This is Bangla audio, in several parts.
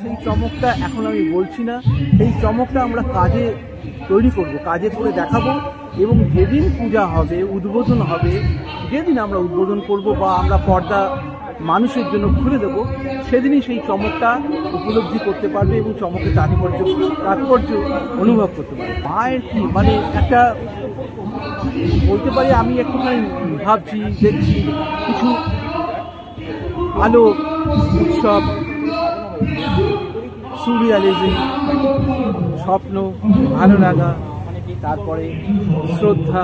সেই চমকটা এখন আমি বলছি না, সেই চমকটা আমরা কাজে তৈরি করব, কাজে করে দেখাবো। এবং যেদিন পূজা হবে, উদ্বোধন হবে, যেদিন আমরা উদ্বোধন করব বা আমরা পর্দা মানুষের জন্য খুলে দেব, সেদিনই সেই চমকটা উপলব্ধি করতে পারবে এবং চমকের তাৎপর্য অনুভব করতে পারবে। মায়ের কি মানে একটা বলতে পারি, আমি একটুখানি ভাবছি, দেখছি কিছু আলো উৎসব, সুরিয়ালিজম, স্বপ্ন, ভালো লাগা, তারপরে শ্রদ্ধা,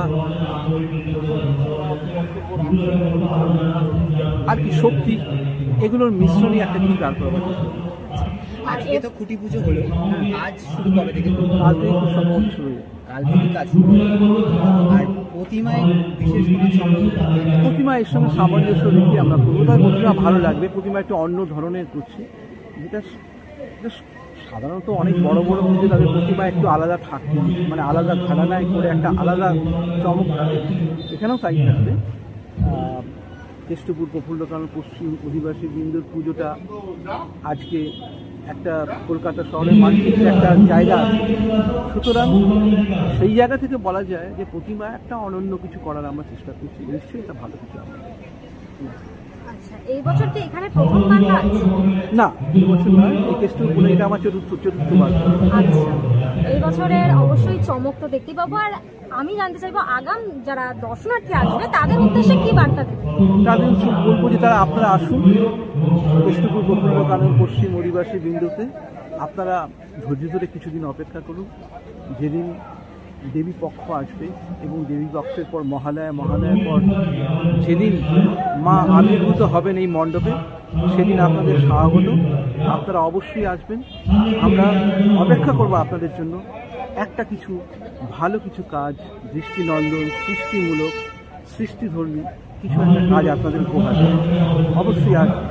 আর কি শক্তি, এগুলোর মিশ্রণে একটা কিছু দাঁড় করা। আজকে তো খুঁটি পুজো হলো, আজ শুরু কবে থেকে? কাল থেকে খুব সম্ভবত শুরু, কাল থেকে কাজ শুরু। আর প্রতিমায় বিশেষ প্রতিমা এর সঙ্গে সামঞ্জস্য রেখে আমরা করবো, তার প্রতিমা ভালো লাগবে। প্রতিমা একটু অন্য ধরনের করছি, যেটা সাধারণত অনেক বড় বড় পুজো তাদের প্রতিমা একটু আলাদা থাকবে, মানে আলাদা ঘাড়ানায় করে একটা আলাদা চমক থাকে, এখানেও তাই থাকবে। কেষ্টপুর প্রফুল্লকানন পশ্চিম অধিবাসী বৃন্দর পুজোটা আজকে একটা কলকাতা শহরের মানচিত্রে একটা জায়গা আছে, সুতরাং সেই জায়গা থেকে বলা যায় যে প্রতিমা একটা অনন্য কিছু করার আমরা চেষ্টা করছি, নিশ্চয়ই এটা ভালো কিছু। আচ্ছা, এই বছর কি এখানে প্রথমবার কাজ? না, এই বছর নয়, এই কেষ্টপুর বলে এটা আমার চতুর্থবার। আচ্ছা, এই বছরের অবশ্যই চমক তো দেখতে পাবো। আর আমি জানতে চাইবো, আগাম যারা দর্শনার্থী আসবে তাদের উদ্দেশ্যে কি বার্তা দেবে? তাদের বলবো যে তারা আপনারা আসুন কেষ্টপুর প্রফুল্লকানন পশ্চিম অধিবাসী বৃন্দতে, আপনারা ধৈর্য ধরে কিছুদিন অপেক্ষা করুন। যেদিন দেবী পক্ষ আসবে এবং দেবী পক্ষের পর মহালয়া, মহালয়ার পর যেদিন মা আবির্ভূত হবেন এই মণ্ডপে, সেদিন আপনাদের স্বাগত। আপনারা অবশ্যই আসবেন, আমরা অপেক্ষা করব আপনাদের জন্য। একটা কিছু ভালো কিছু কাজ, দৃষ্টিনন্দন, সৃষ্টিমূলক, সৃষ্টিধর্মী কিছু একটা কাজ আপনাদের উপহার অবশ্যই আসবে।